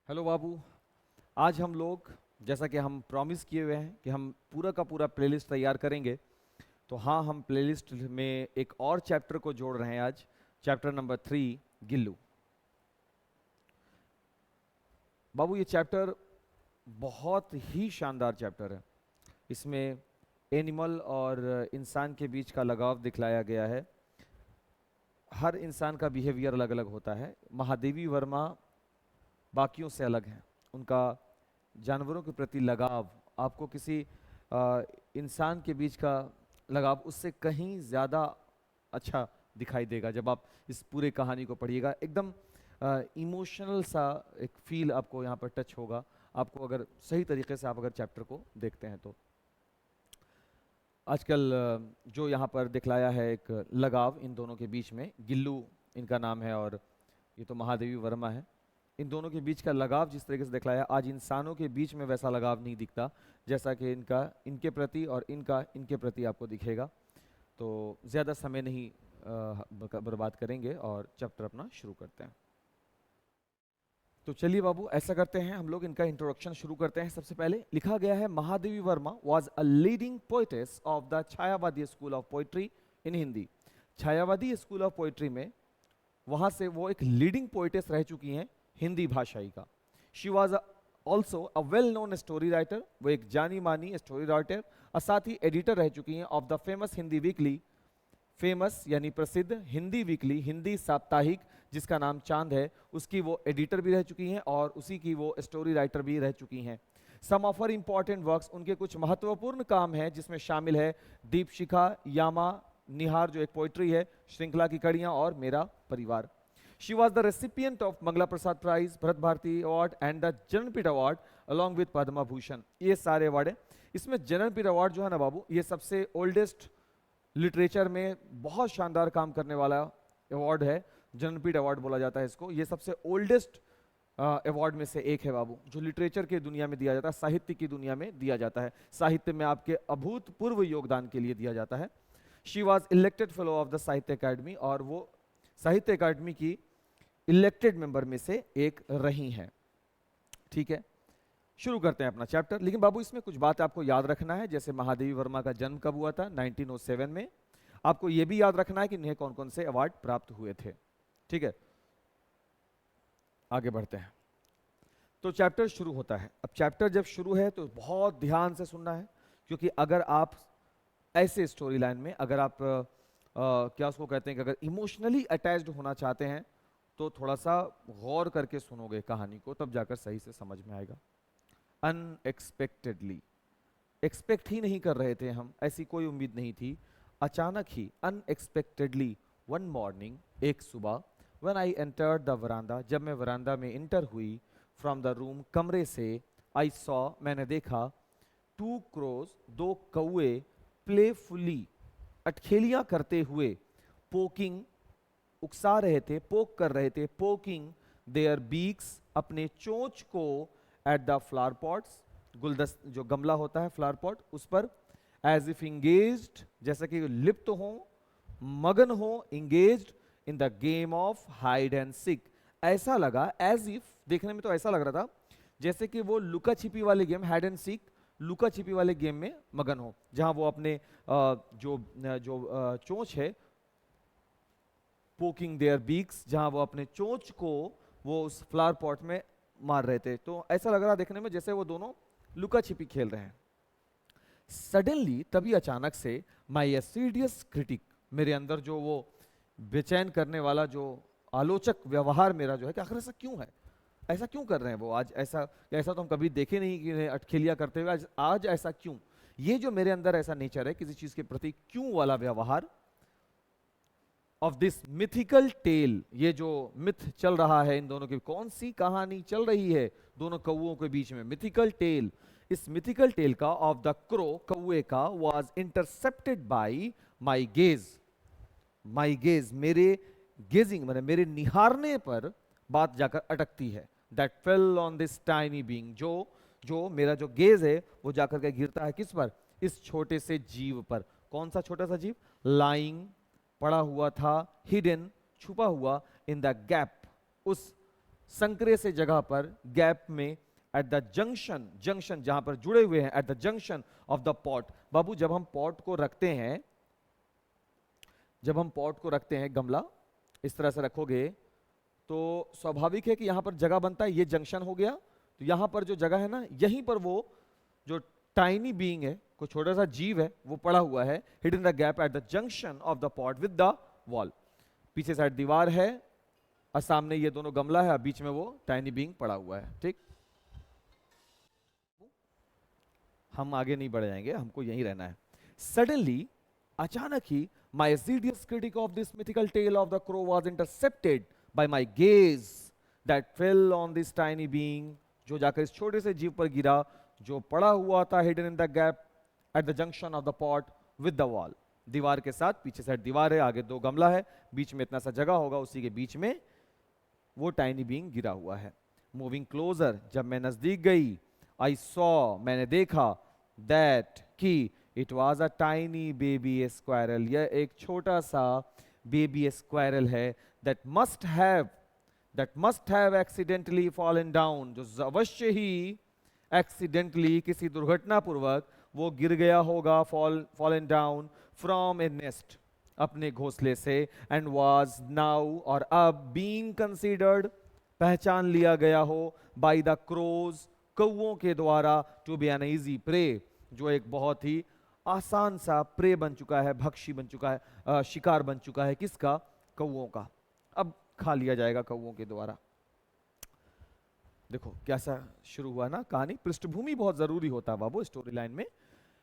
Hello बाबू। आज हम लोग जैसा कि हम प्रॉमिस किए हुए हैं कि हम पूरा का पूरा प्लेलिस्ट तैयार करेंगे। तो हाँ, हम प्लेलिस्ट में एक और चैप्टर को जोड़ रहे हैं आज। Chapter number 3, Gillu. बाबू, ये चैप्टर बहुत ही शानदार चैप्टर है। इसमें एनिमल और इंसान के बीच का लगाव दिखलाया गया है। हर इंसान का बिहेवियर अलग अलग होता है। महादेवी वर्मा बाकियों से अलग हैं। उनका जानवरों के प्रति लगाव आपको किसी अ, इंसान के बीच का लगाव उससे कहीं ज़्यादा अच्छा दिखाई देगा। जब आप इस पूरे कहानी को पढ़िएगा, एकदम इमोशनल सा एक फील आपको यहाँ पर टच होगा। आपको अगर सही तरीके से आप अगर चैप्टर को देखते हैं तो आजकल जो यहाँ पर दिखलाया है एक लगाव इन दोनों के बीच में, गिल्लू इनका नाम है और ये तो महादेवी वर्मा है। इन दोनों के बीच का लगाव जिस तरीके से दिखलाया, आज इंसानों के बीच में वैसा लगाव नहीं दिखता जैसा कि इनका इनके प्रति और इनका इनके प्रति आपको दिखेगा। तो ज़्यादा समय नहीं बर्बाद करेंगे और चैप्टर अपना शुरू करते हैं। तो चलिए बाबू, ऐसा करते हैं, हम लोग इनका इंट्रोडक्शन शुरू करते हैं। सबसे पहले लिखा गया है, Mahadevi Varma was a leading poetess of the Chhayavadi school of poetry in Hindi. Chhayavadi school of poetry में वहां से वो एक लीडिंग पोइटेस रह चुकी हैं हिंदी भाषाई का। She was also a well known story writer, वो एक जानी मानी स्टोरी राइटर और साथ ही एडिटर रह चुकी हैं of the famous Hindi weekly. Famous यानी प्रसिद्ध हिंदी वीकली, हिंदी साप्ताहिक जिसका नाम चांद है, उसकी वो एडिटर भी रह चुकी हैं और उसी की वो स्टोरी राइटर भी रह चुकी हैं। सम ऑफ हर इंपॉर्टेंट वर्क्स, उनके कुछ महत्वपूर्ण काम हैं जिसमें शामिल है दीपशिखा, यामा, निहार जो एक पोइट्री है, श्रृंखला की कड़ियां और मेरा परिवार। She was the recipient of Mangla Prasad prize, Bharat Bharati award and the Jnanpith award along with Padma Bhushan. ये सारे अवार्ड है। इसमें जननपीठ अवार्ड जो है ना बाबू, ये सबसे ओल्डेस्ट लिटरेचर में बहुत शानदार काम करने वाला अवार्ड है। जननपीठ अवार्ड बोला जाता है इसको। ये सबसे ओल्डेस्ट अवार्ड में से एक है बाबू, जो लिटरेचर की दुनिया में दिया जाता है, साहित्य की दुनिया में दिया जाता है। साहित्य में आपके अभूतपूर्व योगदान के लिए दिया जाता है। She was elected fellow of the साहित्य अकादमी, और वो साहित्य अकादमी की इलेक्टेड मेंबर में से एक रही हैं। ठीक है, शुरू करते हैं अपना चैप्टर। लेकिन बाबू, इसमें कुछ बात आपको याद रखना है। जैसे महादेवी वर्मा का जन्म कब हुआ था? 1907 में। आपको यह भी याद रखना है कि इन्हें कौन कौन से अवार्ड प्राप्त हुए थे। ठीक है, आगे बढ़ते हैं। तो चैप्टर शुरू होता है। अब चैप्टर जब शुरू है तो बहुत ध्यान से सुनना है, क्योंकि अगर आप ऐसे स्टोरी लाइन में, अगर आप क्या उसको कहते हैं कि अगर इमोशनली अटैच्ड होना चाहते हैं तो थोड़ा सा गौर करके सुनोगे कहानी को, तब जाकर सही से समझ में आएगा। अनएक्सपेक्टेडली, एक्सपेक्ट ही नहीं कर रहे थे हम, ऐसी कोई उम्मीद नहीं थी। अचानक ही, अनएक्सपेक्टेडली, वन मॉर्निंग, एक सुबह, व्हेन आई एंटर्ड द वरांडा, जब मैं वरांडा में इंटर हुई, फ्रॉम द रूम, कमरे से, आई सॉ, मैंने देखा, टू क्रोज, दो कौए, प्लेफुली, अटखेलियां करते हुए, पोकिंग, उकसा रहे थे, पोक कर रहे थे, पोकिंग देयर बीक्स, अपने चोंच को, एट द फ्लावर पॉट्स, गुलदस्त जो गमला होता है फ्लावर पॉट, उस पर, एज इफ इंगेज्ड, जैसा कि लिप्त हो, मगन हो, engaged in the game of hide and seek. ऐसा लगा, एज इफ, देखने में तो ऐसा लग रहा था जैसे कि वो लुका छिपी वाले गेम, हाइड एंड सीक, लुका छिपी वाले गेम में मगन हो, जहां वो अपने जो चोंच है, पोकिंग देयर बीक्स, जहां वो अपने चोंच को वो उस फ्लावर पॉट में मार रहे थे। तो ऐसा लग रहा देखने में जैसे वो दोनों लुका छिपी खेल रहे हैं। सडनली, तभी अचानक से, माई एसिडियस क्रिटिक, मेरे अंदर जो वो बेचैन करने वाला जो आलोचक व्यवहार मेरा जो है कि आखिर ऐसा क्यों है, ऐसा क्यों कर रहे हैं वो आज, ऐसा ऐसा तो हम कभी देखे नहीं कि इन्हें अटखेलियां करते हुए, आज ऐसा क्यों, ये जो मेरे अंदर ऐसा नेचर है किसी चीज के प्रति क्यों वाला व्यवहार, ऑफ दिस मिथिकल टेल, ये जो मिथ चल रहा है इन दोनों की, कौन सी कहानी चल रही है दोनों कौओं के बीच में, मिथिकल टेल, इस मिथिकल टेल का, ऑफ द क्रो, कौए का, was intercepted bye my gauge, my gauge, मेरे गेजिंग माने मेरे निहारने पर बात जाकर अटकती है, that fell on this tiny being, जो जो मेरा जो गेज है वो जाकर के गिरता है किस पर, इस छोटे से जीव पर। कौन सा छोटा सा जीव? लाइंग, पड़ा हुआ था, हिडन, छुपा हुआ, इन द गैप, उस संकरे से जगह पर, गैप में, एट द जंक्शन, जंक्शन जहां पर जुड़े हुए हैं, at the junction of the pot. बाबू जब हम पॉट को रखते हैं, जब हम पॉट को रखते हैं, गमला इस तरह से रखोगे तो स्वाभाविक है कि यहां पर जगह बनता है, ये जंक्शन हो गया, तो यहां पर जो जगह है ना, यहीं पर वो जो टाइनी बीइंग है, कोई छोटा सा जीव है, वो पड़ा हुआ है, hidden the gap eight the junction of the pot with the wall. पीछे साइड दीवार है और सामने ये दोनों गमला है, बीच में वो टाइनी बीइंग पड़ा हुआ है। ठीक, हम आगे नहीं बढ़ जाएंगे, हमको यहीं रहना है। सडनली, अचानक ही, my assiduous critic of this mythical tale of the crow was intercepted by my gaze that fell on this tiny being, जो जाकर इस छोटे से जीव पर गिरा जो पड़ा हुआ था hidden in the gap at the junction of the pot with the wall। दीवार के साथ, पीछे साइड दीवार है, आगे दो गमला है, बीच में इतना सा जगह होगा, उसी के बीच में वो टाइनी बीइंग गिरा हुआ है। मूविंग क्लोजर, जब मैं नजदीक गई, आई सॉ, मैंने देखा, दैट कि it was a tiny baby squirrel, यह एक छोटा सा बेबी स्क्वायरल है, that must have accidentally fallen down, जो अवश्य ही एक्सीडेंटली, किसी दुर्घटना पूर्वक वो गिर गया होगा, fallen down from A nest, अपने घोंसले से, एंड वाज नाउ, और अब, बीइंग कंसीडर्ड, पहचान लिया गया हो, बाय द क्रोज, कौओं के द्वारा, to be an easy prey, जो एक बहुत ही आसान सा प्रे बन चुका है, भक्षी बन चुका है, शिकार बन चुका है, किसका? कौओं का। अब खा लिया जाएगा कौओं के द्वारा। देखो कैसा शुरू हुआ ना कहानी, पृष्ठभूमि बहुत जरूरी होता है बाबू स्टोरी लाइन में।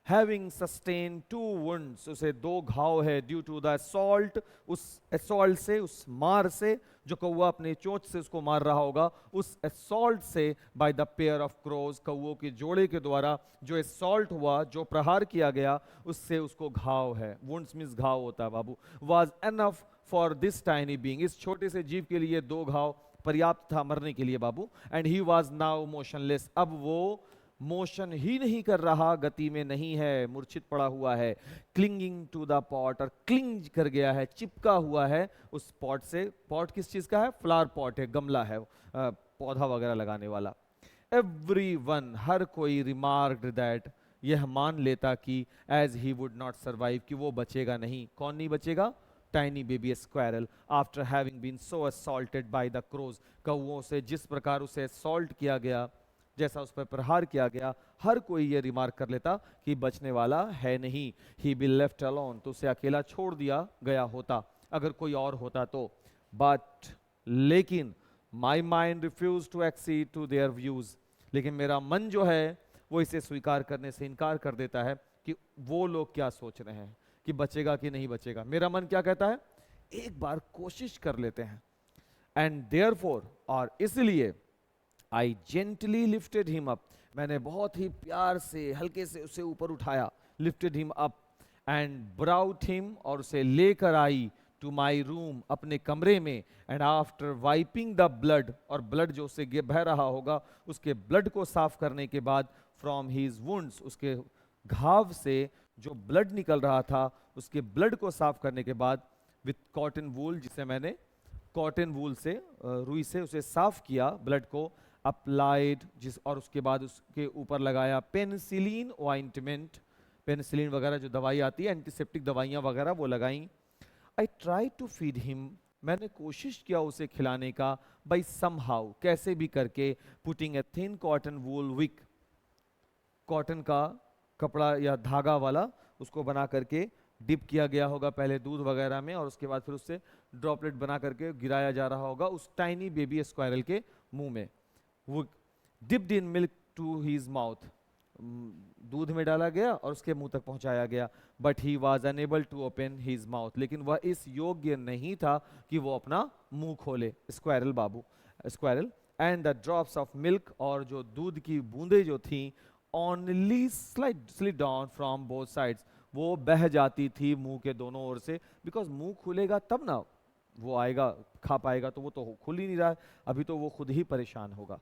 Having sustained 2 wounds, उसे 2 घाव है, ड्यू टू द असॉल्ट, उस असॉल्ट से, उस मार से, जो कौवा अपने चोंच से उसको मार रहा होगा, उस असॉल्ट से, by the pair of crows, कौवों के जोड़े के द्वारा जो असॉल्ट हुआ, जो प्रहार किया गया, उससे उसको घाव है। वुंड्स मींस घाव होता है बाबू। Was enough for this tiny being, इस छोटे से जीव के लिए 2 घाव पर्याप्त था मरने के लिए बाबू। And he was now motionless, अब वो मोशन ही नहीं कर रहा, गति में नहीं है, मूर्छित पड़ा हुआ है। क्लिंगिंग टू द पॉट, और क्लिंग कर गया है, चिपका हुआ है उस पॉट से। पॉट किस चीज का है? फ्लावर पॉट है, गमला है, पौधा वगैरह लगाने वाला। एवरीवन, हर कोई, रिमार्क्ड दैट, यह मान लेता कि as he would not survive, कि वो बचेगा नहीं। कौन नहीं बचेगा? Tiny baby squirrel, after having been so assaulted by the crows, कौओं से जिस प्रकार उसे असॉल्ट किया गया, जैसा उस पर प्रहार किया गया, हर कोई ये रिमार्क कर लेता कि बचने वाला है नहीं। ही बी लेफ्ट अलोन, तो उसे अकेला छोड़ दिया गया होता अगर कोई और होता तो। बट, लेकिन, my mind refuse to accede to their views, लेकिन मेरा मन जो है वो इसे स्वीकार करने से इनकार कर देता है कि वो लोग क्या सोच रहे हैं, कि बचेगा कि नहीं बचेगा। मेरा मन क्या कहता है? एक बार कोशिश कर लेते हैं। एंड देयरफॉर, और इसलिए, I gently lifted him up, मैंने बहुत ही प्यार से, हल्के से उसे ऊपर उठाया, lifted him up, and brought him, और उसे लेकर आई, to my room, अपने कमरे में, and after wiping the blood, और blood जो उसे बह रहा होगा, उसके blood को साफ करने के बाद, from his wounds, उसके घाव से जो blood निकल रहा था, उसके blood को साफ करने के बाद, with cotton wool, जिसे मैंने cotton wool से, रुई से उसे साफ किया blood को, अप्लाइड, जिस, और उसके बाद उसके ऊपर लगाया पेनिसिलिन ऑइंटमेंट, पेनिसिलिन वगैरह जो दवाई आती है, एंटीसेप्टिक दवाइयाँ वगैरह वो लगाई। I try to feed him, मैंने कोशिश किया उसे खिलाने का, बाई समहाउ, कैसे भी करके, putting a thin cotton wool wick, cotton का कपड़ा या धागा वाला उसको बना करके डिप किया गया होगा पहले दूध वगैरह में, और उसके बाद फिर उससे ड्रॉपलेट बना करके गिराया जा रहा होगा उस टाइनी बेबी स्क्वायरल के मुंह में। वो dipped in milk to his mouth, दूध में डाला गया और उसके मुंह तक पहुंचाया गया। But he was unable to open his mouth, लेकिन वह इस योग्य नहीं था कि वो अपना मुंह खोले, squirrel Babu, squirrel. And the drops of milk, और जो दूध की बूंदें जो थी, only slid down from both sides, वो बह जाती थी मुंह के दोनों ओर से। बिकॉज मुंह खुलेगा तब ना वो आएगा, खा पाएगा, तो वो तो खुल ही नहीं रहा है, अभी तो वो खुद ही परेशान होगा।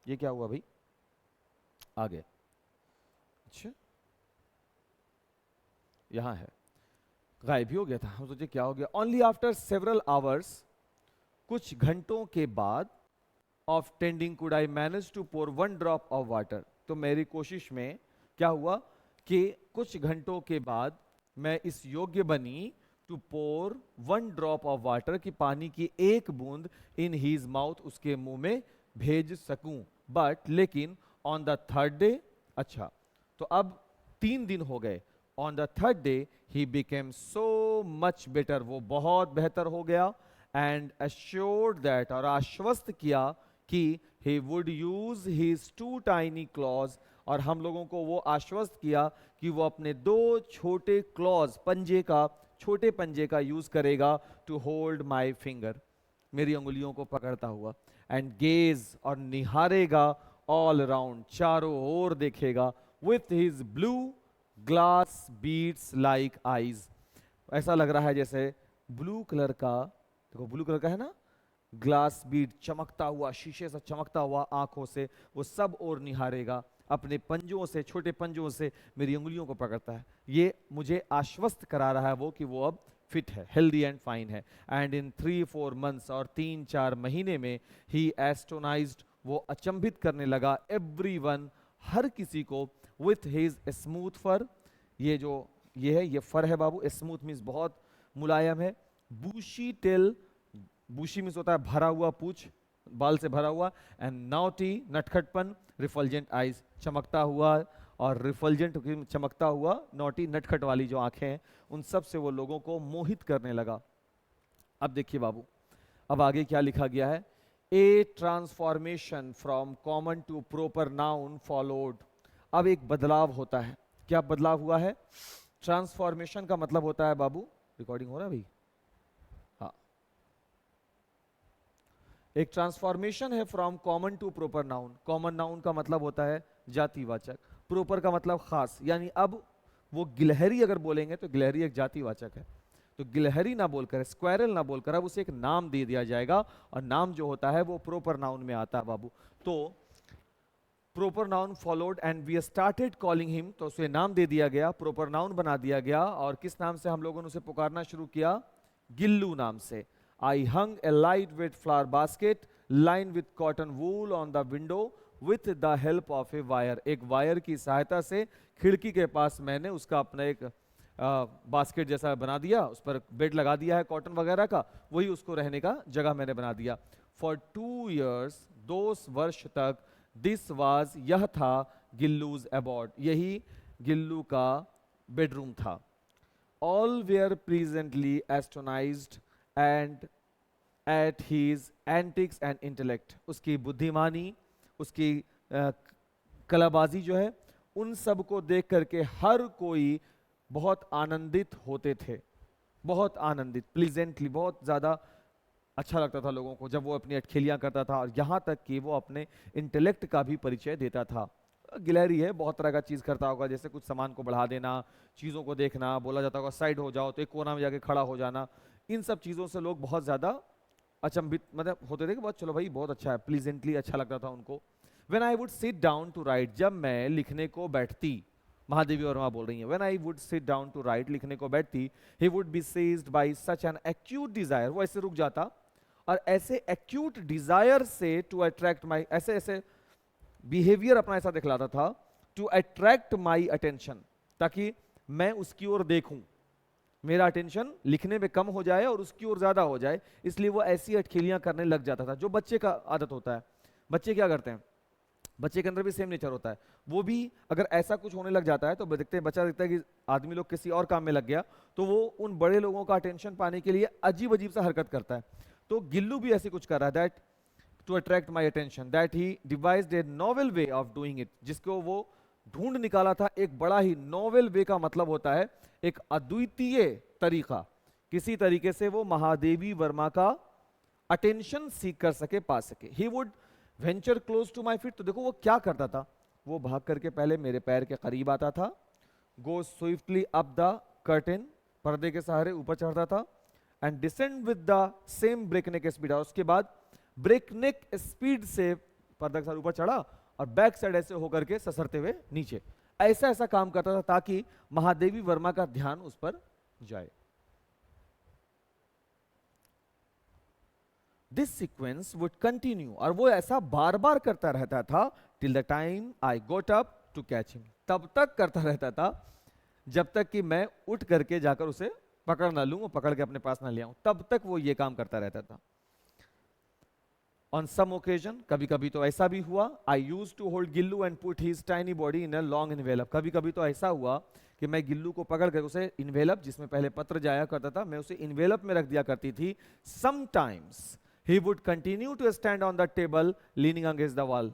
ये क्या हुआ भाई? आगे, अच्छा यहां है, गायब ही हो गया था, हम सोचे क्या हो गया। ओनली आफ्टर सेवरल आवर्स, कुछ घंटों के बाद, of tending could I manage to pour 1 drop of water. तो मेरी कोशिश में क्या हुआ कि कुछ घंटों के बाद मैं इस योग्य बनी to pour 1 drop of water, कि पानी की एक बूंद इन हीज माउथ, उसके मुंह में भेज सकूं। बट लेकिन ऑन द थर्ड डे, अच्छा तो अब 3 दिन हो गए, on the third day he became so much better, वो बहुत बेहतर हो गया। एंड assured दैट, और आश्वस्त किया कि he would use his 2 tiny claws, और हम लोगों को वो आश्वस्त किया कि वो अपने 2 छोटे क्लॉज, पंजे का, छोटे पंजे का यूज करेगा टू होल्ड माई फिंगर, मेरी उंगलियों को पकड़ता हुआ। एंड गेज, और निहारेगा ऑल अराउंड, चारों ओर देखेगा, with his blue glass beats like eyes, ऐसा लग रहा है जैसे ब्लू कलर का, देखो ब्लू कलर का है ना, ग्लास बीट चमकता हुआ, शीशे से चमकता हुआ आंखों से वो सब और निहारेगा, अपने पंजों से, छोटे पंजों से मेरी उंगलियों को पकड़ता है। ये मुझे आश्वस्त करा रहा है वो कि वो अब फिट है, हेल्दी एंड फाइन है। एंड इन 3-4 मंथ्स, और 3-4 महीने में, ही एस्टोनाइज्ड, वो अचंभित करने लगा, एवरीवन, हर किसी को, विथ हिज स्मूथ फर, ये जो ये है, ये फर है बाबू, स्मूथ मीन्स बहुत मुलायम है, बूशी टेल, बूशी मीन्स होता है भरा हुआ पूछ, बाल से भरा हुआ, एंड नाउटी, नटखटपन, रिफल्जेंट आईज, चमकता हुआ, और रिफल्जेंट चमकता हुआ, नोटी नटखट वाली जो आंखें हैं, उन सब से वो लोगों को मोहित करने लगा। अब देखिए बाबू, अब आगे क्या लिखा गया है, a transformation from common to proper noun followed. अब एक बदलाव होता है, क्या बदलाव हुआ है? ट्रांसफॉर्मेशन का मतलब होता है बाबू, रिकॉर्डिंग हो रहा है भाई? हाँ, एक ट्रांसफॉर्मेशन है from common to proper noun. Common noun का मतलब होता है जातिवाचक, प्रॉपर का मतलब खास, यानी अब वो गिलहरी अगर बोलेंगे तो गिलहरी एक जातिवाचक है, तो गिलहरी ना बोलकर, स्क्वायरल ना बोलकर, अब उसे एक नाम दे दिया जाएगा, और नाम जो होता है वो प्रॉपर नाउन में आता है बाबू। तो proper noun followed and we started calling him, तो उसे नाम दे दिया गया, प्रॉपर नाउन बना दिया गया, और किस नाम से हम लोगों ने उसे पुकारना शुरू किया? गिल्लू नाम से। I hung a light weight flower basket line with cotton wool on the window with the help of a wire. एक वायर की सहायता से खिड़की के पास मैंने उसका अपना एक बास्केट जैसा बना दिया, उस पर बेड लगा दिया है कॉटन वगैरह का, वही उसको रहने का जगह मैंने बना दिया। फॉर 2 years, 2 वर्ष तक, दिस वाज, यह था, गिल्लूज अबॉर्ड, यही गिल्लू का बेडरूम था। All were presently astonished and at his antics and intellect, उसकी बुद्धिमानी, उसकी कलाबाजी जो है, उन सब को देख करके हर कोई बहुत आनंदित होते थे, बहुत आनंदित, प्लीजेंटली, बहुत ज़्यादा अच्छा लगता था लोगों को जब वो अपनी अटखेलियाँ करता था, और यहाँ तक कि वो अपने इंटेलेक्ट का भी परिचय देता था। गिलहरी है, बहुत तरह का चीज़ करता होगा, जैसे कुछ सामान को बढ़ा देना, चीज़ों को देखना, बोला जाता होगा साइड हो जाओ, तो एक कोना में जाके खड़ा हो जाना, इन सब चीज़ों से लोग बहुत ज़्यादा अचंभित मतलब होते थे कि बहुत, चलो भाई बहुत अच्छा है, प्लीजेंटली अच्छा लगता था उनको। When I would sit down to write, जब मैं लिखने को बैठती, महादेवी वर्मा बोल रही हैं, when I would sit down to write, लिखने को बैठती, he would be seized by such an acute desire, वो ऐसे रुक जाता, और ऐसे एक्यूट डिजायर से टू अट्रैक्ट माई, ऐसे ऐसे बिहेवियर अपना ऐसा दिखलाता था, टू अट्रैक्ट माई अटेंशन, ताकि मैं उसकी ओर देखूं, मेरा अटेंशन लिखने में कम हो जाए और उसकी ओर ज्यादा हो जाए, इसलिए वो ऐसी अटखेलियां करने लग जाता था, जो बच्चे का आदत होता है। बच्चे क्या करते हैं, बच्चे के अंदर भी सेम नेचर होता है, वो भी अगर ऐसा कुछ होने लग जाता है तो देखते हैं, बच्चा देखता है कि आदमी लोग किसी और काम में लग गया, तो वो उन बड़े लोगों का अटेंशन पाने के लिए अजीब अजीब सा हरकत करता है। तो गिल्लू भी ऐसे कुछ कर रहा है, that to attract my attention, that he devised a novel way of doing it, जिसको वो ढूंढ निकाला था एक बड़ा ही नोवेल वे का मतलब होता है एक अद्वितीय तरीका, किसी तरीके से वो महादेवी वर्मा का अटेंशन सीख कर सके, पा सके। He would venture close to my feet, तो देखो वो क्या करता था, वो भाग करके पहले मेरे पैर के करीब आता था, गो स्विफ्टली अप द कर्टेन, पर्दे के सहारे ऊपर चढ़ता था, and descend with the same breakneck speed, और उसके बाद ब्रेकनेक स्पीड से पर्दा के साथ ऊपर चढ़ा और बैक साइड ऐसे होकर के ससरते हुए नीचे, ऐसा ऐसा काम करता था ताकि महादेवी वर्मा का ध्यान उस पर जाए। दिस सीक्वेंस वुड कंटिन्यू, और वो ऐसा बार बार करता रहता था, till the time I got up to catch him, तब तक करता रहता था जब तक कि मैं उठ करके जाकर उसे पकड़ ना लूं, पकड़ के अपने पास ना ले आऊं, तब तक वो ये काम करता रहता था। ऑन सम ओकेजन, कभी कभी तो ऐसा भी हुआ, I use to hold Gillu and put his tiny body in a long envelope, कभी कभी तो ऐसा हुआ कि मैं गिल्लू को पकड़ कर उसे इन्वेलप, जिसमें पहले पत्र जाया करता था, मैं उसे इन्वेलप में रख दिया करती थी। Sometimes he would continue to stand on the table leaning against the wall,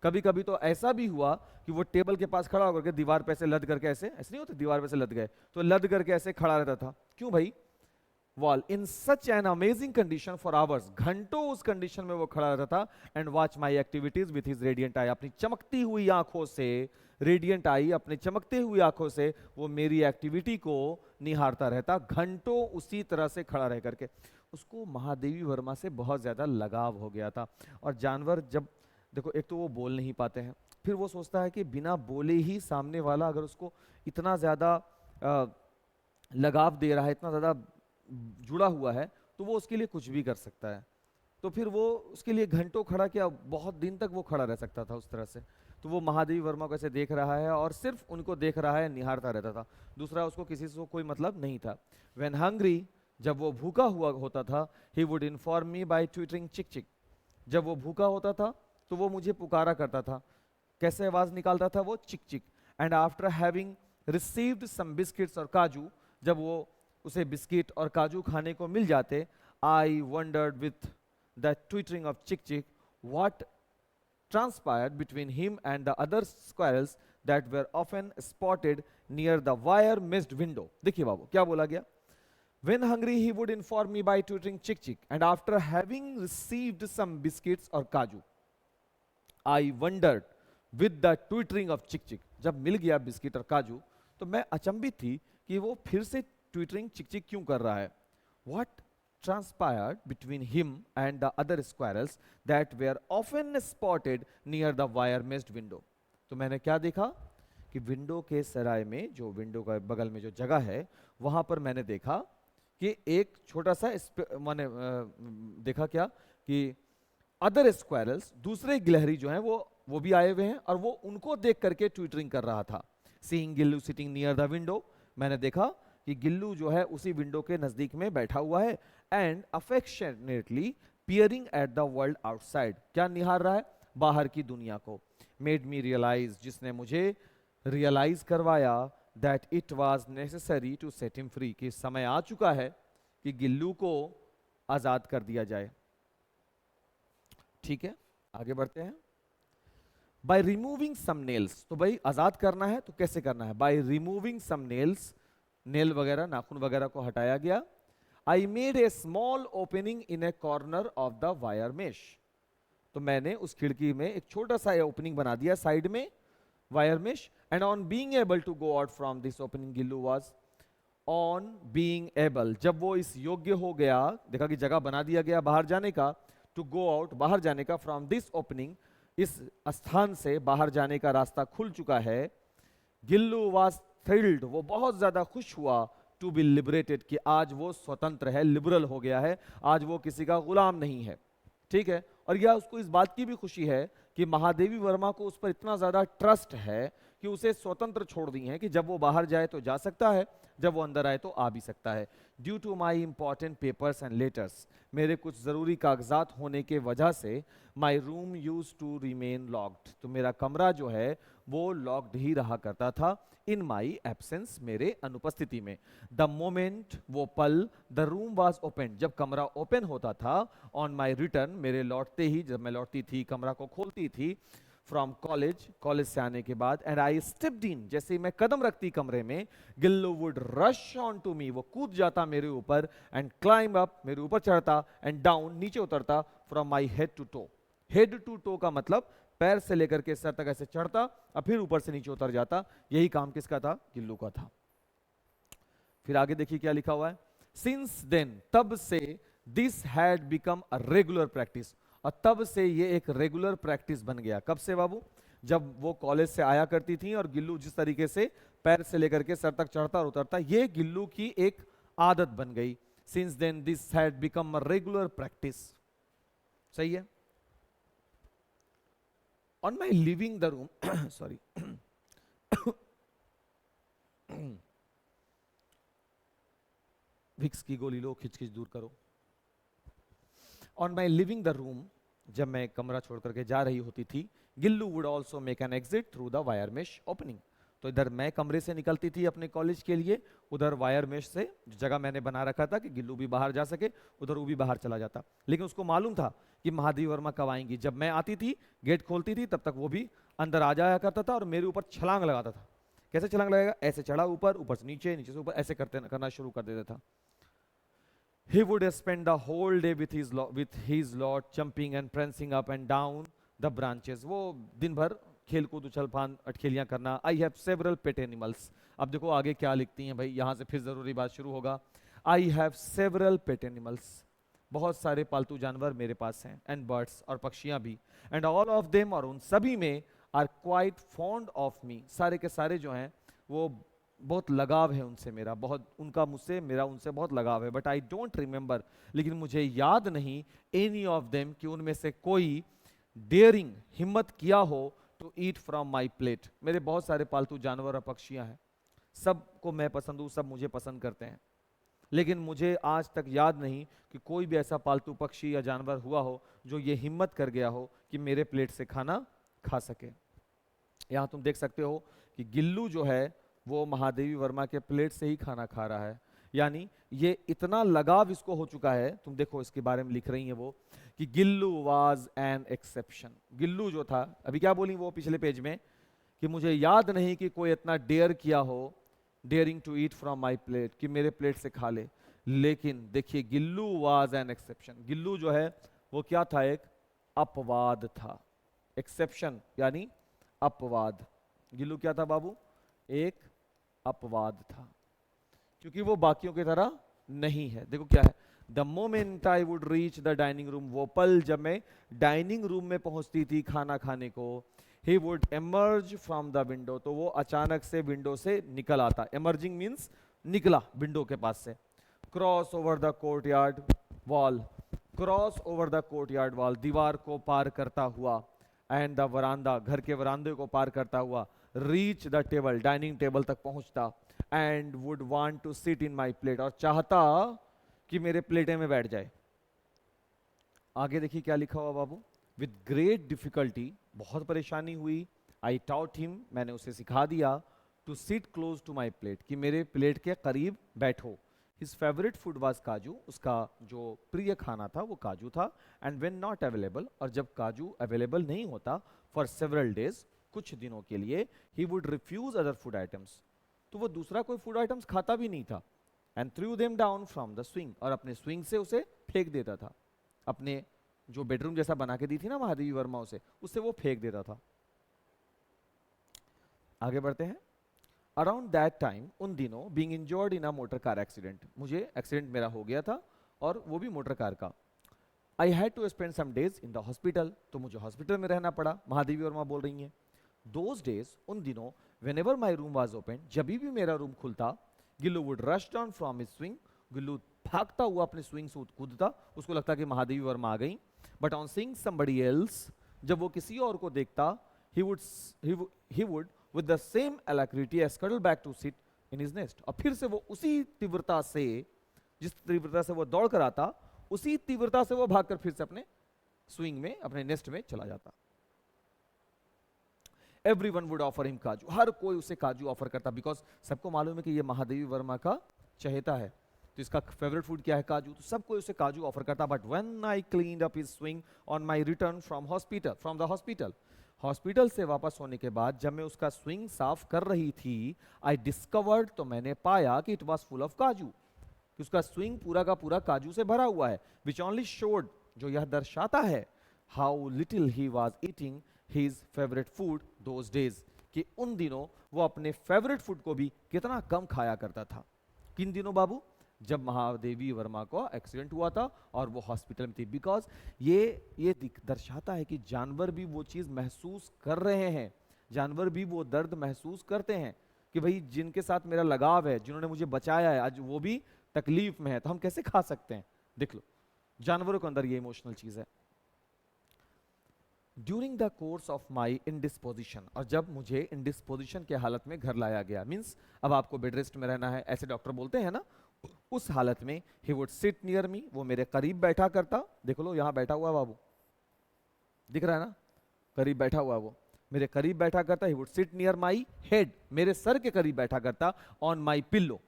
कभी कभी तो ऐसा भी हुआ कि वो टेबल के पास खड़ा होकर के दीवार पे ऐसे लद करके, ऐसे ऐसे नहीं होते दीवार पे से लद गए, तो लद करके ऐसे खड़ा रहता था। क्यों भाई? Wall in such an amazing condition for hours, घंटों उस कंडीशन में वो खड़ा रहता था, and watch my activities with his radiant eye, अपनी चमकती हुई आंखों से, रेडियंट आई, अपने चमकते हुई आंखों से वो मेरी एक्टिविटी को निहारता रहता, घंटों उसी तरह से खड़ा रह करके। उसको महादेवी वर्मा से बहुत ज्यादा लगाव हो गया था। और जानवर जब देखो, एक तो वो बोल नहीं पाते हैं, फिर वो सोचता है कि बिना बोले ही सामने वाला अगर उसको इतना ज्यादा लगाव दे रहा है, इतना ज्यादा जुड़ा हुआ है, तो वो उसके लिए कुछ भी कर सकता है। तो फिर वो उसके लिए घंटों खड़ा किया, बहुत दिन तक वो खड़ा रह सकता था उस तरह से। तो वो महादेवी वर्मा को ऐसे देख रहा है और सिर्फ उनको देख रहा है, निहारता रहता था, दूसरा उसको किसी से कोई मतलब नहीं था। व्हेन हंग्री, जब वो भूखा हुआ होता था, he would inform me by twittering चिक चिक, जब वो भूखा होता था तो वो मुझे पुकारा करता था। कैसे आवाज निकालता था वो? चिक चिक। And after having received some biscuits और काजू, जब वो उसे बिस्किट और काजू खाने को मिल जाते, आई wandered with the twittering of चिक चिक what transpired between him and the other squirrels that were often spotted near the wire messed window. देखिए बाबू क्या बोला गया? When hungry, he would inform me by twittering chick chick, and after having received some biscuits or kaju, I wondered with the twittering of chick chick. जब मिल गया biscuit और काजू तो मैं अचंभित थी कि वो फिर से ट्विटरिंग चिक चिक क्यों कर रहा है। What transpired between him and the other squirrels that were often spotted near the wire meshed window. तो मैंने क्या देखा कि विंडो के सराय में, जो विंडो का बगल में जो जगह है, वहां पर मैंने देखा कि एक छोटा सा मैंने देखा क्या कि अदर स्क्वायरल्स, दूसरे गिलहरी जो हैं वो भी आए हुए हैं और वो उनको देख करके ट्विटरिंग कर रहा था। Seeing Gillu sitting near the window, मैंने देखा कि गिल्लू जो है उसी विंडो के नजदीक में बैठा हुआ है, and affectionately peering at the world outside, क्या निहार रहा है? बाहर की दुनिया को। मेड मी रियलाइज, जिसने मुझे रियलाइज करवाया, that it was necessary to set him free, कि समय आ चुका है कि गिल्लू को आजाद कर दिया जाए। ठीक है, आगे बढ़ते हैं। बाय रिमूविंग सम नेल्स, तो भाई आजाद करना है तो कैसे करना है? By removing some nails, nail वगैरह, नाखून वगैरह को हटाया गया। I made a small opening in a corner of the wire mesh, तो मैंने उस खिड़की में एक छोटा सा ओपनिंग बना दिया साइड में wire mesh. And on being able to go out from this opening, Gillu was on being able, जब वो इस योग्य हो गया, देखा कि जगह बना दिया गया बाहर जाने का, टू गो आउट, बाहर जाने का, फ्रॉम दिस ओपनिंग, इस स्थान से बाहर जाने का रास्ता खुल चुका है। गिल्लू वाज थ्रिल्ड, वो बहुत ज्यादा खुश हुआ, टू बी लिबरेटेड, कि आज वो स्वतंत्र है, लिबरल हो गया है, आज वो किसी का गुलाम नहीं है। ठीक है, और यह उसको इस बात की भी खुशी है कि महादेवी वर्मा को उस पर इतना ज्यादा ट्रस्ट है कि उसे स्वतंत्र छोड़ दी है कि जब वो बाहर जाए तो जा सकता है, जब वो अंदर आए तो आ भी सकता है। Due to my important papers and letters, मेरे कुछ जरूरी कागजात होने के वजह से, my room use to remain locked, तो मेरा कमरा जो है वो लॉक्ड ही रहा करता था, इन माई एब्सेंस, मेरे अनुपस्थिति में। द मोमेंट, वो पल, द रूम वॉज ओपन, जब कमरा ओपन होता था, ऑन माई रिटर्न, मेरे लौटते ही, जब मैं लौटती थी, कमरा को खोलती थी, फ्रॉम कॉलेज, कॉलेज से आने के बाद, एंड आई स्टेप्ड इन, जैसे ही मैं कदम रखती कमरे में, Gillu would rush on to me, वो कूद जाता मेरे ऊपर, एंड क्लाइंब अप, मेरे ऊपर चढ़ता, एंड डाउन, नीचे उतरता, from my head to toe. Head to toe का मतलब पैर से लेकर के सर तक ऐसे चढ़ता और फिर ऊपर से नीचे उतर जाता। यही काम किसका था? गिल्लू का था। फिर आगे देखिए क्या लिखा हुआ है। सिंस देन, तब से, this had become a regular practice, और तब से ये एक रेगुलर प्रैक्टिस बन गया। कब से बाबू? जब वो कॉलेज से आया करती थी और गिल्लू जिस तरीके से पैर से लेकर के सर तक चढ़ता और उतरता, ये गिल्लू की एक आदत बन गई। Since then this had become a regular practice. सही है। On my leaving the room sorry Vicks की गोली लो, खिंच खिंच दूर करो। On my leaving the room, जब मैं कमरा छोड़ करके जा रही होती थी, Gillu would also make an exit through the wire mesh opening. तो इधर मैं कमरे से निकलती थी अपने कॉलेज के लिए, उधर वायर मेश से जो जगह मैंने बना रखा था कि गिल्लू भी बाहर जा सके, उधर वो भी बाहर चला जाता। लेकिन उसको मालूम था कि महादेवी वर्मा कब आएंगी। जब मैं आती थी, गेट खोलती थी, तब तक वो भी अंदर आ जाया करता था और मेरे ऊपर छलांग लगाता था। कैसे छलांग लगाएगा? ऐसे चढ़ा ऊपर, ऊपर से नीचे, नीचे से ऊपर, ऐसे करना शुरू कर देता था। He would spend the whole day with his lot, jumping and prancing up and down the branches. वो दिन भर खेल कूद उछल फान अटखेलियां करना। I have several pet animals. अब देखो आगे क्या लिखती हैं भाई, यहाँ से फिर जरूरी बात शुरू होगा। I have several pet animals. बहुत सारे पालतू जानवर मेरे पास हैं, and birds, और पक्षियां भी, and all of them, और उन सभी में, are quite fond of me. सारे के सारे जो हैं वो बहुत लगाव है उनसे मेरा, बहुत उनका मुझसे, मेरा उनसे बहुत लगाव है। बट आई डोंट रिमेंबर, लेकिन मुझे याद नहीं, एनी ऑफ देम, कि उनमें से कोई डेयरिंग, हिम्मत किया हो to eat from my plate. मेरे बहुत सारे पालतू जानवर और पक्षियां हैं, सबको मैं पसंद हूँ, सब मुझे पसंद करते हैं, लेकिन मुझे आज तक याद नहीं कि कोई भी ऐसा पालतू पक्षी या जानवर हुआ हो जो ये हिम्मत कर गया हो कि मेरे प्लेट से खाना खा सके। यहाँ तुम देख सकते हो कि गिल्लू जो है वो महादेवी वर्मा के प्लेट से ही खाना खा रहा है। यानी ये इतना लगाव इसको हो चुका है। तुम देखो इसके बारे में लिख रही है वो कि Gillu was an exception. Gillu जो था, अभी क्या बोली वो पिछले पेज में, कि मुझे याद नहीं कि कोई इतना डेयर किया हो, daring to eat from my plate, कि मेरे प्लेट से खा ले। लेकिन देखिए, Gillu was an exception. Gillu जो है वो क्या था? एक अपवाद था। एक्सेप्शन यानी अपवाद। गिल्लू क्या था बाबू? एक अपवाद था, क्योंकि वो बाकियों की तरह नहीं है। देखो क्या है, the moment I would reach the dining room, वो पल जब मैं डाइनिंग रूम में पहुंचती थी खाना खाने को, he would emerge from the window, तो वो अचानक से विंडो से निकल आता। एमर्जिंग मीन्स निकला विंडो के पास से। Cross over the courtyard wall, cross over the courtyard wall, दीवार को पार करता हुआ, एंड द वरांदा, घर के वरांदे को पार करता हुआ, reach the table, dining table तक पहुंचता, and would want to sit in my plate, और चाहता कि मेरे प्लेटे में बैठ जाए। आगे देखिए क्या लिखा हुआ बाबू, विद ग्रेट डिफिकल्टी, बहुत परेशानी हुई, आई टॉट हिम, मैंने उसे सिखा दिया, to sit close to my plate, कि मेरे प्लेट के करीब बैठो। हिज फेवरेट फूड वाज काजू, उसका जो प्रिय खाना था वो काजू था। एंड वेन नॉट अवेलेबल, और जब काजू अवेलेबल नहीं होता, फॉर सेवरल डेज, कुछ दिनों के लिए, he would refuse other food items, तो वो दूसरा कोई फूड आइटम्स खाता भी नहीं था। And through them down from the swing, और अपने स्विंग से उसे फेंक देता था। अपने जो बेडरूम जैसा बना के दी थी ना महादेवी वर्मा उसे, उससे वो फेंक देता था। आगे बढ़ते हैं। अराउंड दैट टाइम, उन दिनों, being injured in a motor car accident, मुझे एक्सीडेंट मेरा हो गया था, और वो भी मोटर कार का। I had to spend some days in the hospital, तो मुझे हॉस्पिटल में रहना पड़ा। महादेवी वर्मा बोल रही हैं। दोज डेज, उन दिनों, whenever my room was open, जब भी मेरा रूम खुलता, Gillu would rush down from his swing, Gillu भागता हुआ अपने स्विंग से कूदता, उसको लगता कि महादेवी वर्मा आ गई। But on seeing somebody else, जब वो किसी और को देखता, he would with the same alacrity scuttle back to sit in his nest, और फिर से वो उसी तीव्रता से, जिस तीव्रता से वो दौड़ कर आता, उसी तीव्रता से वो भागकर फिर से अपने स्विंग में, अपने नेस्ट में चला जाता। Everyone would offer him काजू, हर कोई उसे काजू ऑफर करता, बिकॉज सबको मालूम है कि ये महादेवी वर्मा का चहेता है, तो इसका फेवरेट फूड क्या है? काजू। तो सब कोई उसे काजू ऑफर करता। But when I cleaned up his swing on my return from the hospital, hospital से वापस होने के बाद जब मैं उसका स्विंग साफ कर रही थी, आई डिस्कवर्ड, तो मैंने पाया कि इट वॉज फुल ऑफ काजू, कि उसका स्विंग पूरा का पूरा काजू से भरा हुआ है। विच ओनली शोड, जो यह दर्शाता है, how little he was eating his favorite food those days, कि उन दिनों वो अपने फेवरेट फूड को भी कितना कम खाया करता था। किन दिनों बाबू? जब महादेवी वर्मा को एक्सीडेंट हुआ था और वो हॉस्पिटल में थी। बिकॉज ये दर्शाता है कि जानवर भी वो चीज़ महसूस कर रहे हैं, जानवर भी वो दर्द महसूस करते हैं कि भाई जिनके साथ मेरा लगाव है, जिन्होंने मुझे बचाया है, आज वो भी तकलीफ में है, तो हम कैसे खा सकते हैं? देख लो, जानवरों के अंदर ये इमोशनल चीज़ है। During the course of my indisposition, और जब मुझे इंडिस्पोजिशन के हालत में घर लाया गया, मीन्स अब आपको बेड रेस्ट में रहना है, ऐसे डॉक्टर बोलते हैं ना, उस हालत में he would sit near me, वो मेरे करीब बैठा करता। देखो लो यहाँ बैठा हुआ बाबू, दिख रहा है ना, करीब बैठा हुआ वो मेरे करीब बैठा करता। He would sit near my head, मेरे सर के करीब बैठा करता। ऑन माई पिल्लो,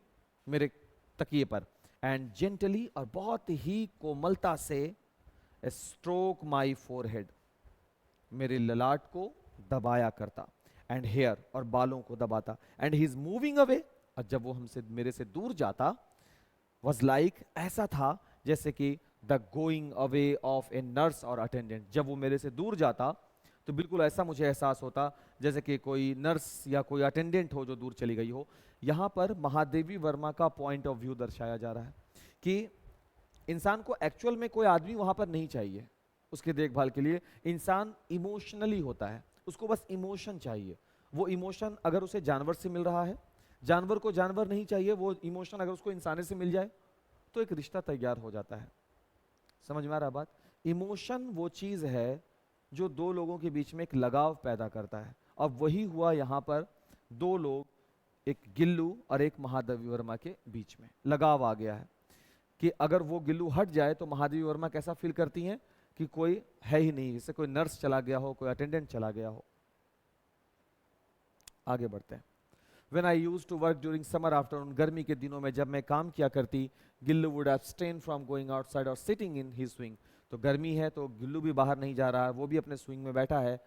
मेरे तकिए पर। एंड जेंटली, और बहुत ही कोमलता से, स्ट्रोक माई फोरहेड, मेरे ललाट को दबाया करता। एंड हेयर, और बालों को दबाता। And he is moving away, और जब वो हमसे मेरे से दूर जाता, वॉज लाइक, ऐसा था जैसे कि the going away of a nurse और अटेंडेंट। जब वो मेरे से दूर जाता तो बिल्कुल ऐसा मुझे एहसास होता जैसे कि कोई नर्स या कोई अटेंडेंट हो जो दूर चली गई हो। यहाँ पर महादेवी वर्मा का पॉइंट ऑफ व्यू दर्शाया जा रहा है कि इंसान को एक्चुअल में कोई आदमी वहाँ पर नहीं चाहिए उसके देखभाल के लिए। इंसान इमोशनली होता है, उसको बस इमोशन चाहिए। वो इमोशन अगर उसे जानवर से मिल रहा है, जानवर को जानवर नहीं चाहिए, वो इमोशन अगर उसको इंसान से मिल जाए तो एक रिश्ता तैयार हो जाता है। समझ में आ रहा बात? इमोशन वो चीज़ है जो दो लोगों के बीच में एक लगाव पैदा करता है, और वही हुआ यहाँ पर। दो लोग, एक गिल्लू और एक महादेवी वर्मा के बीच में लगाव आ गया है कि अगर वो गिल्लू हट जाए तो महादेवी वर्मा कैसा फील करती हैं कि कोई है ही नहीं, जैसे कोई नर्स चला गया हो, कोई अटेंडेंट चला गया हो। आगे बढ़ते हैं। When I used to work during summer afternoon, गर्मी के दिनों में जब मैं काम किया करती, Gillu would abstain from going outside or sitting in his swing। तो गर्मी है तो गिल्लू भी बाहर नहीं जा रहा है, वो भी अपने स्विंग में बैठा है।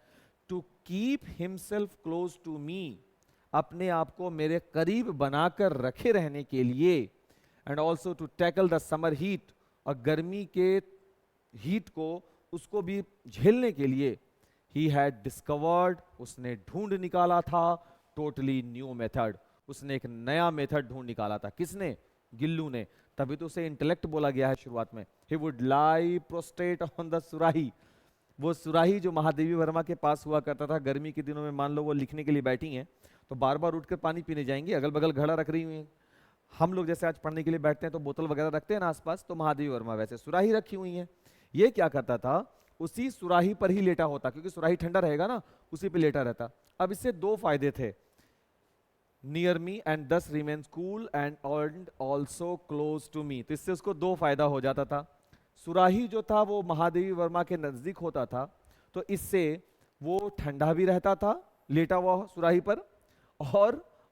To keep himself close to me, अपने आप को मेरे करीब बनाकर रखे रहने के लिए। And also to tackle the summer heat, और गर्मी के हीट को उसको भी झेलने के लिए। He had discovered, उसने ढूंढ निकाला था, टोटली न्यू मेथड, उसने एक नया मेथड ढूंढ निकाला था। किसने? गिल्लू ने। तभी तो उसे इंटेलेक्ट बोला गया है शुरुआत में। He would lie prostrate on the सुराही, वो सुराही जो महादेवी वर्मा के पास हुआ करता था गर्मी के दिनों में। मान लो वो लिखने के लिए बैठी हैं तो बार बार उठकर पानी पीने जाएंगी, अगल बगल घड़ा रख रही हुई हैं। हम लोग जैसे आज पढ़ने के लिए बैठते हैं तो बोतल वगैरह रखते हैं ना आसपास, तो महादेवी वर्मा वैसे सुराही रखी हुई है। ये क्या करता था, उसी सुराही पर ही लेटा होता, क्योंकि सुराही ठंडा रहेगा ना, उसी पे लेटा रहता। अब इससे दो फायदे थे, near me and thus remains cool and also close to me. तो इससे उसको दो फायदा हो जाता था। सुराही जो था वो महादेवी वर्मा के नजदीक होता था, तो इससे वो ठंडा भी रहता था लेटा हुआ सुराही पर,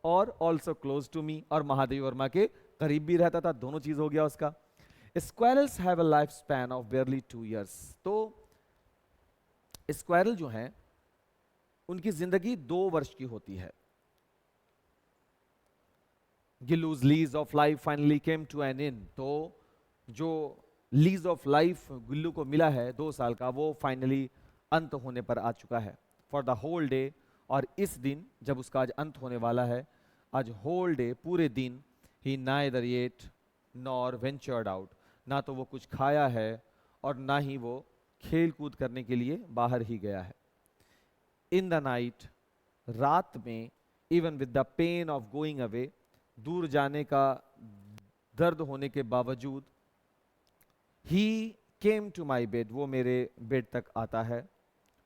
और ऑल्सो क्लोज टू मी, और महादेवी वर्मा के करीब भी रहता था। दोनों चीज हो गया उसका। Squirrels have a life span of barely 2 years। तो स्क्वायरल जो हैं उनकी जिंदगी 2 वर्ष की होती है। Gillu's lease of life finally came to an end. तो जो लीज ऑफ लाइफ गिल्लू को मिला है 2 साल का, वो फाइनली अंत होने पर आ चुका है। फॉर द होल डे, और इस दिन जब उसका आज अंत होने वाला है, आज होल डे पूरे दिन, he neither ate nor ventured out, ना तो वो कुछ खाया है और ना ही वो खेल कूद करने के लिए बाहर ही गया है। इन द नाइट, रात में, even with the pain of going away, दूर जाने का दर्द होने के बावजूद, ही केम टू माई बेड, वो मेरे बेड तक आता है।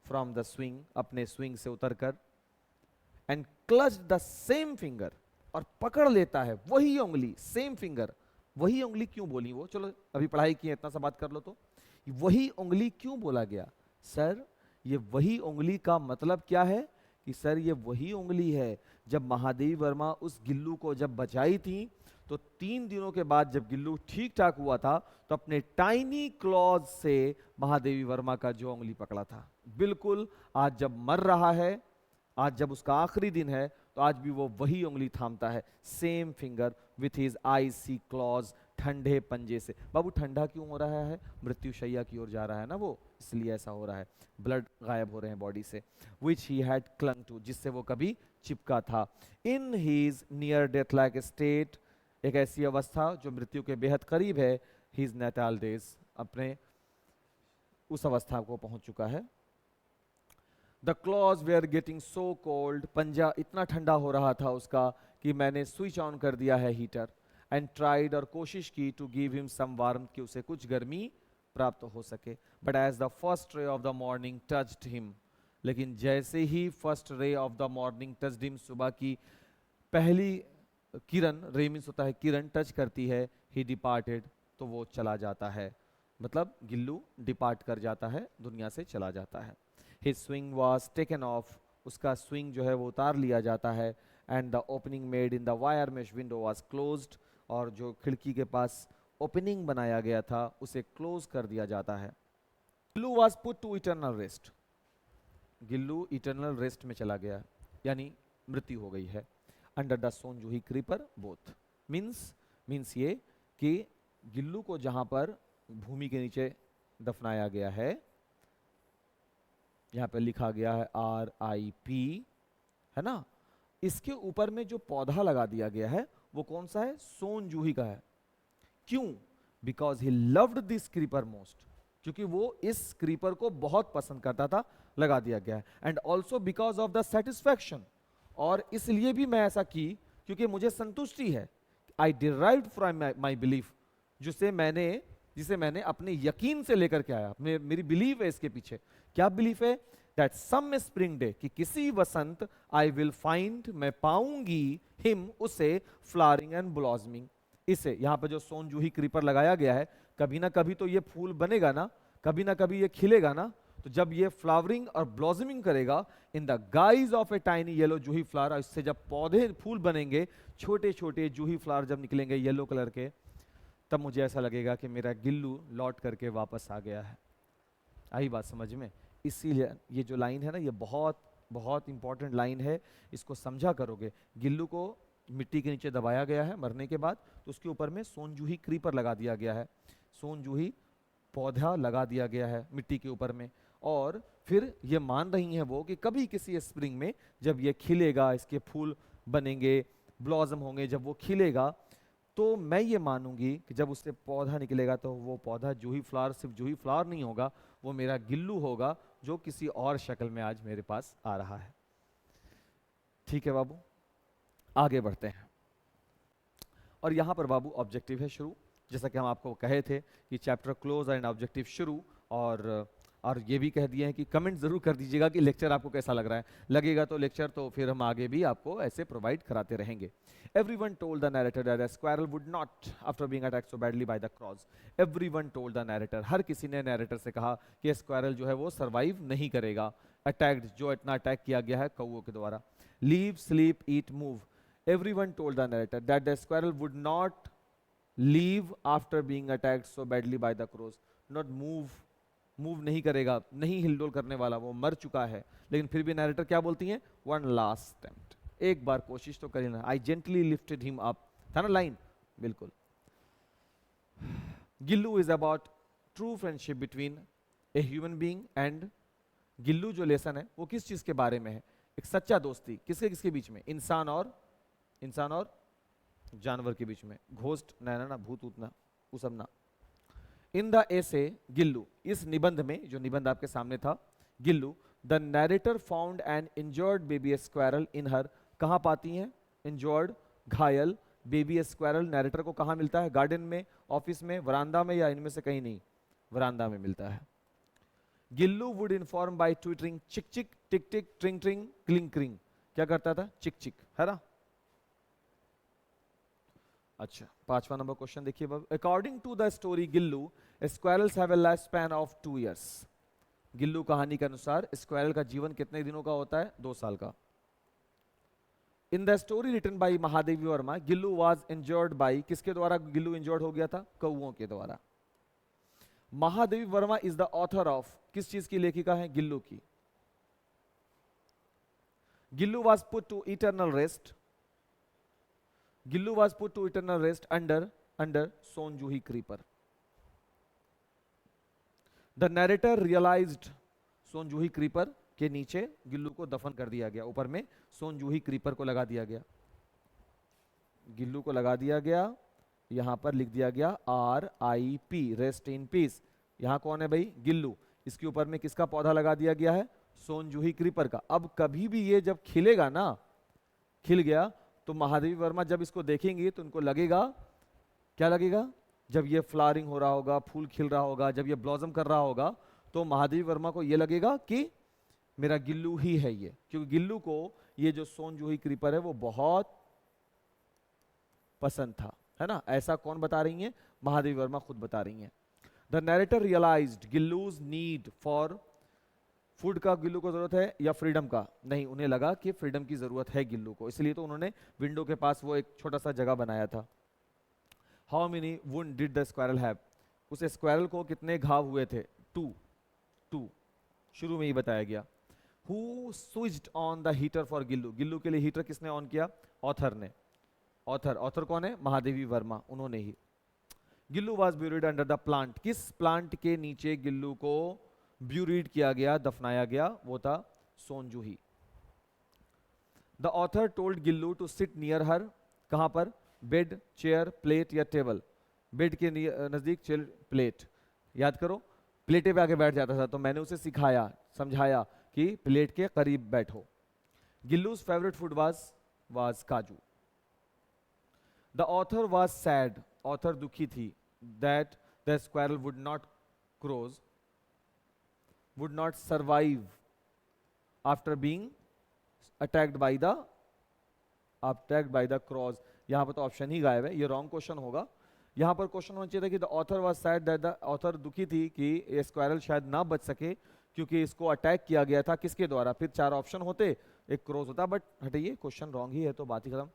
फ्रॉम द स्विंग, अपने स्विंग से उतरकर, and clutch the same finger, और पकड़ लेता है वही उंगली, सेम फिंगर। वही उंगली क्यों बोली वो? चलो अभी पढ़ाई की है, इतना सा बात कर लो। तो वही उंगली क्यों बोला गया? सर ये वही उंगली का मतलब क्या है कि सर ये वही उंगली है जब महादेवी वर्मा उस गिल्लू को जब बचाई थी, तो 3 दिनों के बाद जब गिल्लू ठीक ठाक हुआ था, तो अपने टाइनी क्लॉज से महादेवी वर्मा का जो उंगली पकड़ा था। बिल्कुल आज जब मर रहा है, आज जब उसका आखिरी दिन है, तो आज भी वो वही उंगली थामता है, same finger with his IC clause, ठंडे पंजे से। बाबू ठंडा क्यों हो रहा है? मृत्युशैया की ओर जा रहा है ना वो, इसलिए ऐसा हो रहा है। ब्लड गायब हो रहे हैं बॉडी से। Which he had clung to, जिससे वो कभी चिपका था। In his near death like state, एक ऐसी अवस्था जो मृत्यु के बेहद करीब है। हीज नेटाल डेज, अपने उस अवस्था को पहुंच चुका है। The claws were getting so cold, पंजा इतना ठंडा हो रहा था उसका कि मैंने स्विच ऑन कर दिया है हीटर। एंड ट्राइड, और कोशिश की, to give him some warmth, कि उसे कुछ गर्मी प्राप्त हो सके। But as the first ray of the morning touched him, लेकिन जैसे ही first ray of the morning touched him, सुबह की पहली किरण, रे मीन्स होता है किरण, टच करती है, ही डिपार्टेड, तो वो चला जाता है, मतलब गिल्लू डिपार्ट कर जाता है, दुनिया से चला जाता है। His swing was taken of, उसका स्विंग जो है वो उतार लिया जाता है। And the opening made in the wire mesh window was closed, और जो खिड़की के पास ओपनिंग बनाया गया था उसे क्लोज कर दिया जाता है। Gillu was put to eternal rest, Gillu eternal rest में चला गया, यानी मृत्यु हो गई है। Under the Sonjuhi creeper both, means ये कि गिल्लू को जहां पर भूमि के नीचे दफनाया गया है, यहां पे लिखा गया है RIP, है ना, इसके ऊपर में जो पौधा लगा दिया गया है वो कौन सा है? सोनजूही का है। क्यों? Because he loved this creeper most, क्योंकि वो इस क्रीपर को बहुत पसंद करता था, लगा दिया गया है। And also because of the satisfaction, और इसलिए भी मैं ऐसा की क्योंकि मुझे संतुष्टि है। आई डिराइव्ड फ्रॉम माई बिलीफ, जिसे मैंने अपने यकीन से लेकर के आया, मेरी बिलीव है इसके पीछे। क्या बिलीफ है? दैट सम स्प्रिंग डे, कि किसी वसंत, आई विल फाइंड, मैं पाऊंगी, हिम, उसे, फ्लावरिंग एंड ब्लॉसमिंग, इसे, यहां पर जो सोनजूही क्रीपर लगाया गया है, कभी ना कभी तो ये फूल बनेगा ना, कभी ना कभी ये खिलेगा ना, तो जब ये फ्लावरिंग और ब्लॉसमिंग करेगा in the guys of a tiny yellow Juhi flower, इससे जब पौधे फूल बनेंगे, छोटे छोटे जूही फ्लावर जब निकलेंगे येलो कलर के, तब मुझे ऐसा लगेगा कि मेरा गिल्लू लौट करके वापस आ गया है। आई बात समझ में? इसीलिए ये जो लाइन है ना, ये बहुत बहुत इंपॉर्टेंट लाइन है, इसको समझा करोगे। गिल्लू को मिट्टी के नीचे दबाया गया है मरने के बाद, तो उसके ऊपर में सोनजूही क्रीपर लगा दिया गया है, सोनजूही पौधा लगा दिया गया है मिट्टी के ऊपर में। और फिर ये मान रही हैं वो कि कभी किसी स्प्रिंग में जब ये खिलेगा, इसके फूल बनेंगे, ब्लॉसम होंगे, जब वो खिलेगा, तो मैं ये मानूंगी कि जब उससे पौधा निकलेगा तो वो पौधा जूही फ्लावर सिर्फ जूही फ्लावर नहीं होगा, वो मेरा गिल्लू होगा, जो किसी और शक्ल में आज मेरे पास आ रहा है। ठीक है बाबू, आगे बढ़ते हैं। और यहां पर बाबू ऑब्जेक्टिव है शुरू, जैसा कि हम आपको कहे थे कि चैप्टर क्लोज एंड ऑब्जेक्टिव शुरू। और ये भी कह दिए हैं कि कमेंट जरूर कर दीजिएगा कि लेक्चर आपको कैसा लग रहा है। लगेगा तो लेक्चर तो फिर हम आगे भी आपको ऐसे प्रोवाइड कराते रहेंगे। Everyone told the narrator that a squirrel would not, after being attacked so badly by the crows. Everyone told the narrator, हर किसी ने narrator से कहा कि स्क्वायरल जो है वो सर्वाइव नहीं करेगा, अटैक्ड, जो इतना अटैक किया गया है कौओं के द्वारा। Leave, sleep, eat, move. Everyone told the narrator that the squirrel would not leave after being attacked so badly by the crows. Not move, move नहीं करेगा, नहीं हिलडोल करने वाला, वो मर चुका है। लेकिन फिर भी नैरेटर क्या बोलती हैं? वन लास्ट अटेम्प्ट, एक बार कोशिश तो करी ना। आई जेंटली लिफ्टेड हिम अप, था ना लाइन, बिल्कुल। Gillu is about true friendship between a human being and, Gillu जो लेसन है वो किस चीज के बारे में है? एक सच्चा दोस्ती, किसके किसके बीच में? इंसान और जानवर के बीच में। घोस्ट ना, भूत उतना वो सब ना। इन द एसे गिल्लू, इस निबंध में, जो निबंध आपके सामने था, Gillu, the narrator found an injured baby squirrel in her, कहां पाती हैं? इंजर्ड, घायल बेबी स्क्वायरल नैरेटर को कहां मिलता है? गार्डन में, ऑफिस में, वरांदा में, या इनमें से कहीं नहीं? वरांदा में मिलता है। Gillu would inform bye twittering चिक चिक, टिक टिक, ट्रिंग ट्रिंग, क्लिंग क्रिंग। क्या करता था? चिक चिक, है ना। अच्छा, 5वां नंबर क्वेश्चन देखिए बाबू। According to the story Gillu, squirrels have a life span of 2 years। Gillu कहानी के अनुसार स्क्वायरल का जीवन कितने दिनों का होता है? 2 साल का। In the story written by Mahadevi Varma, Gillu was injured by, किसके द्वारा गिल्लू इंजर्ड हो गया था? कौओं के द्वारा। Mahadevi Varma is the author of, किस चीज की लेखिका है? गिल्लू की। Gillu was put to eternal rest, Gillu was put to eternal rest under Sonjuhi creeper. The narrator realised, Sonjuhi creeper के नीचे गिल्लू को दफन कर दिया गया, ऊपर में सोनजूही क्रीपर को लगा दिया गया, गिल्लू को लगा दिया गया। यहां पर लिख दिया गया RIP, रेस्ट इन पीस। यहां कौन है भाई? गिल्लू। इसके ऊपर में किसका पौधा लगा दिया गया है? सोनजूही क्रीपर का। अब कभी भी ये जब खिलेगा ना, खिल गया, तो महादेवी वर्मा जब इसको देखेंगे तो उनको लगेगा, क्या लगेगा? जब ये फ्लावरिंग हो रहा होगा, फूल खिल रहा होगा, जब ये ब्लॉसम कर रहा होगा, तो महादेवी वर्मा को ये लगेगा कि मेरा गिल्लू ही है ये, क्योंकि गिल्लू को ये जो सोनजूही क्रीपर है वो बहुत पसंद था, है ना। ऐसा कौन बता रही हैं? महादेवी वर्मा खुद बता रही हैं। The narrator realised Gillu's need for food का गिल्लू को जरूरत है या फ्रीडम का? नहीं, उन्हें लगा कि फ्रीडम की जरूरत है गिल्लू को, इसलिए तो उन्होंने विंडो के पास वो एक छोटा सा जगह बनाया था। How many wound did the squirrel have? उस स्क्वायरल को कितने घाव हुए थे? 2 2 शुरू में ही बताया गया। Who switched on the heater for Gillu? Gillu के लिए हीटर किसने ऑन किया? ऑथर ने। ऑथर कौन है? महादेवी वर्मा, उन्होंने ही। Gillu was buried under the plant? किस प्लांट के नीचे गिल्लू को ब्यूरिड किया गया, दफनाया गया? वो था Sonjuhi. The author told Gillu to sit near her, कहां पर? बेड, चेयर, प्लेट या टेबल? बेड के नजदीक, चेयर, प्लेट। याद करो, प्लेटे पे आके बैठ जाता था, तो मैंने उसे सिखाया, समझाया कि प्लेट के करीब बैठो। Gillu's favourite food was kaju. The author was sad, author दुखी थी, that the squirrel would not survive after being attacked by the crows. यहां पर तो ऑप्शन ही गायब है, ये रॉन्ग क्वेश्चन होगा। यहां पर क्वेश्चन होना चाहिए था कि the author was sad that the author दुखी थी कि ये स्क्वायरल शायद ना बच सके क्योंकि इसको अटैक किया गया था, किसके द्वारा? फिर 4 ऑप्शन होते, एक क्रॉस होता, बट हटिए, क्वेश्चन रॉन्ग ही है तो बात ही खत्म।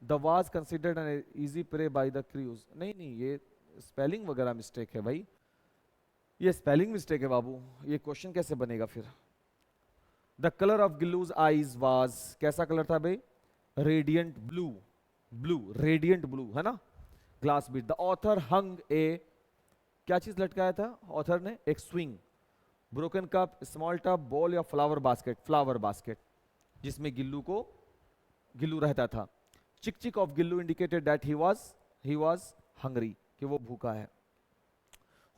The was considered an easy prey by the crows? नहीं, ये स्पेलिंग वगैरह मिस्टेक है भाई, ये स्पेलिंग मिस्टेक है बाबू, ये क्वेश्चन कैसे बनेगा फिर? The colour of Gillu's eyes was, कैसा कलर था भाई? रेडियंट ब्लू, रेडियंट ब्लू, है ना। Glass bead. The author hung a, क्या चीज लटकाया था ऑथर ने? एक swing, broken cup, small tub, ball या फ्लावर बास्केट? फ्लावर बास्केट, जिसमें गिल्लू रहता था। Chik chik of Gillu indicated that he was hungry, कि वो भूखा है।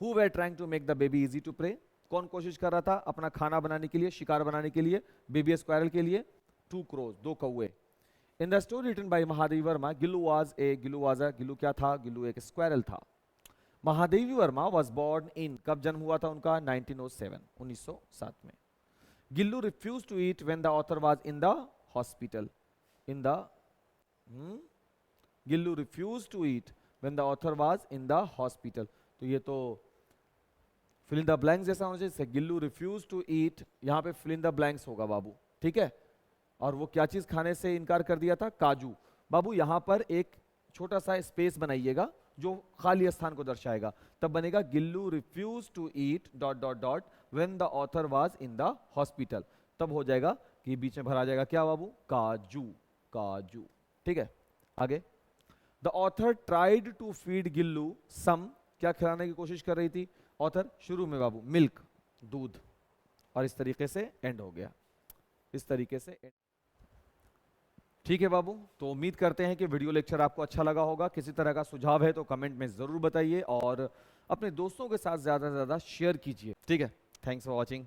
Who were trying to make the baby easy to pray? कौन कोशिश कर रहा था अपना खाना बनाने के लिए, शिकार बनाने के लिए, बेबी स्क्वायरल के लिए? 2 क्रोज, 2 कौवे। In the story written by Mahadevi Varma, Gillu क्या था? गिल्लू एक स्क्वायरल था। Mahadevi Varma was born in, कब जन्म हुआ था उनका? 1907, 1907 में। Gillu refuse to eat when the author was in the hospital. Gillu refuse to eat when the author was in the hospital. तो ये तो फिल इन द ब्लैंक्स जैसा होना चाहिए। गिल्लू रिफ्यूज टू ईट, यहां पे फिल इन द ब्लैंक्स होगा बाबू, ठीक है। और वो क्या चीज खाने से इनकार कर दिया था? काजू। बाबू यहां पर एक छोटा सा स्पेस बनाइएगा जो खाली स्थान को दर्शाएगा, तब बनेगा Gillu refuse to eat ... when the author was in the hospital. तब हो जाएगा कि बीच में भरा जाएगा क्या बाबू? काजू, ठीक है। आगे। The author tried to feed Gillu some, क्या खिलाने की कोशिश कर रही थी ऑथर? शुरू में बाबू मिल्क, दूध, और इस तरीके से एंड हो गया, इस तरीके से। ठीक है बाबू, तो उम्मीद करते हैं कि वीडियो लेक्चर आपको अच्छा लगा होगा। किसी तरह का सुझाव है तो कमेंट में जरूर बताइए और अपने दोस्तों के साथ ज्यादा से ज्यादा शेयर कीजिए, ठीक है। Thanks for watching.